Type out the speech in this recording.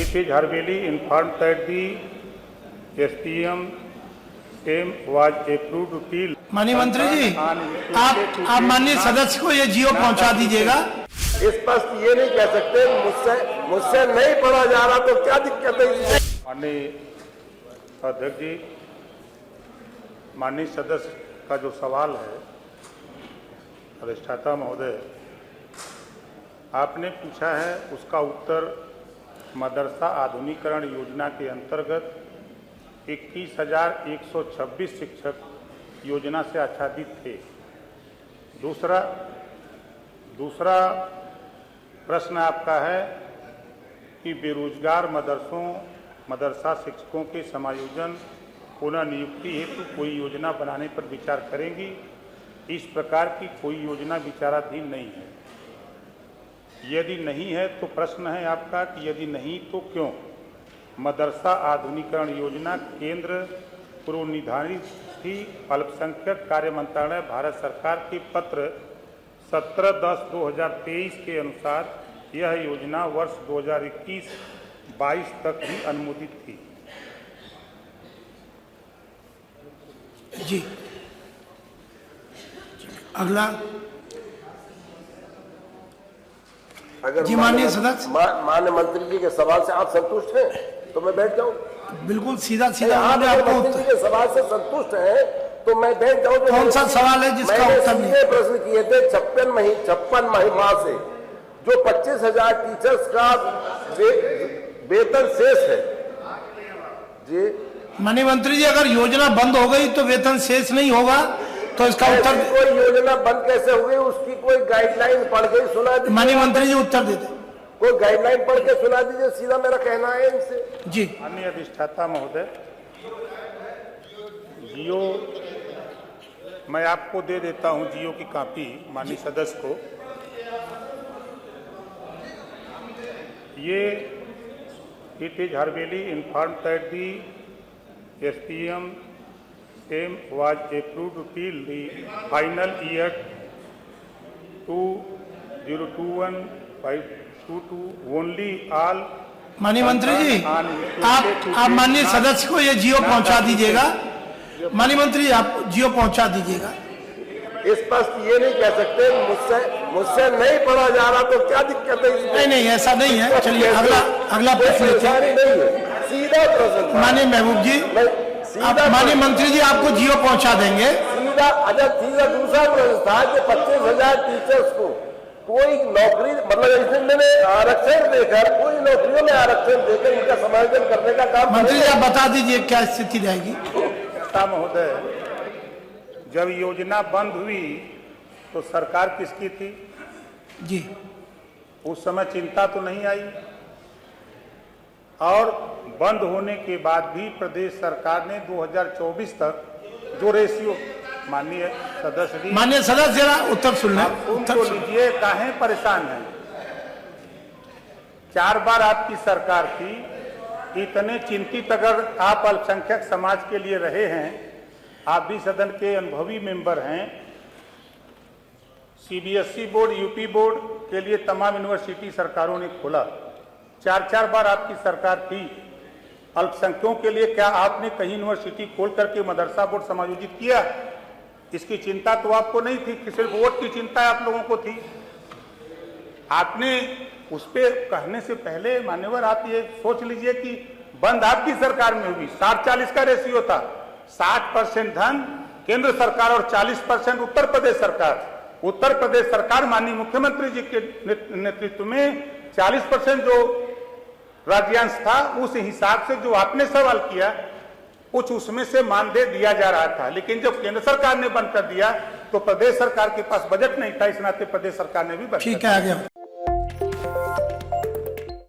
It is Harveli informed that the SPM same was approved till माननीय मंत्री जी, आप माननीय सदस्य को ये जियो पहुंचा दीजिएगा। स्पष्ट ये नहीं कह सकते मुझसे नहीं पढ़ा जा रहा तो क्या दिक्कत है। माननीय अध्यक्ष जी, माननीय सदस्य का जो सवाल है, अधिष्ठाता महोदय आपने पूछा है, उसका उत्तर मदरसा आधुनिकीकरण योजना के अंतर्गत 21,126 शिक्षक योजना से आच्छादित थे। दूसरा प्रश्न आपका है कि बेरोजगार मदरसा शिक्षकों के समायोजन पुनः नियुक्ति हेतु कोई योजना बनाने पर विचार करेंगी। इस प्रकार की कोई योजना विचाराधीन नहीं है। यदि नहीं है तो प्रश्न है आपका कि यदि नहीं तो क्यों? मदरसा आधुनिकीकरण योजना केंद्र पूर्व निर्धारित थी। अल्पसंख्यक कार्य मंत्रालय भारत सरकार के पत्र 17/10/2023 के अनुसार यह योजना वर्ष 2021-22 तक ही अनुमोदित थी। जी, अगला। अगर जी माननीय सदस्य, माननीय मंत्री जी के सवाल से आप संतुष्ट हैं तो मैं बैठ जाऊं। बिल्कुल सीधा आप आपको मंत्री जी के सवाल से संतुष्ट हैं तो मैं बैठ जाऊं। कौन सा सवाल है जिसका उत्तर नहीं? मैंने प्रश्न किए थे 56 माह से जो 25,000 टीचर्स का वेतन शेष है। जी माननीय मंत्री जी, अगर योजना बंद हो गई तो वेतन शेष नहीं होगा, तो इसका उत्तर कोई योजना बंद कैसे हो गई? उसकी कोई गाइडलाइन पढ़ के सुना दीजिए। माननीय मंत्री जी उत्तर देते। कोई गाइडलाइन पढ़ के सुना दीजिए, सीधा मेरा कहना है इनसे। जी माननीय अधिष्ठाता महोदय, जियो मैं आपको दे देता हूं, जियो की कॉपी माननीय सदस्य को। ये it is hereby inform that the SPM same was approved till the final year 2021-22 only all। माननीय मंत्री जी, आप माननीय सदस्य को ये जियो पहुंचा दीजिएगा। माननीय मंत्री जी, आप जियो पहुंचा दीजिएगा। स्पष्ट ये नहीं कह सकते मुझसे नहीं पढ़ा जा रहा तो क्या दिक्कत है। नहीं, ऐसा नहीं है। चलिए अगला प्रश्न लेते हैं। सीधा प्रश्न। माननीय महबूब जी, माननीय मंत्री जी आपको जियो पहुंचा देंगे। सीधा दूसरा प्रश्न था कि 25,000 टीचर्स को कोई नौकरी, मतलब इसमें आरक्षण देकर, कोई नौकरियों में आरक्षण देकर इनका समायोजन करने का काम। मंत्री जी आप बता दीजिए क्या स्थिति रहेगी। महोदय, जब योजना बंद हुई तो सरकार किसकी थी? जी, उस समय चिंता तो नहीं आई, और बंद होने के बाद भी प्रदेश सरकार ने 2024 तक जो रेशियो, माननीय सदस्य जरा उत्तर सुन लें। उत्तर लीजिए, काहे परेशान हैं? 4 बार आपकी सरकार थी, इतने चिंतित अगर आप अल्पसंख्यक समाज के लिए रहे हैं, आप भी सदन के अनुभवी मेंबर हैं। CBSE बोर्ड, यूपी बोर्ड के लिए तमाम यूनिवर्सिटी सरकारों ने खोला। 4 बार आपकी सरकार थी। अल्पसंख्यकों के लिए क्या आपने कहीं यूनिवर्सिटी खोल करके मदरसा बोर्ड समायोजित किया? इसकी चिंता तो आपको नहीं थी, कि सिर्फ वोट की चिंता आप लोगों को थी। आपने उस पे कहने से पहले मान्यवर आप ये सोच लीजिए कि बंद आपकी सरकार में हुई। 60-40 का रेशियो था। 60% धन केंद्र सरकार और 40% उत्तर प्रदेश सरकार। उत्तर प्रदेश सरकार माननीय मुख्यमंत्री जी के नेतृत्व में 40% जो राज्यांश था, उस हिसाब से जो आपने सवाल किया कुछ उसमें से मानदेय दिया जा रहा था। लेकिन जब केंद्र सरकार ने बंद कर दिया तो प्रदेश सरकार के पास बजट नहीं था, इस नाते प्रदेश सरकार ने भी बंद। ठीक है, आ गया।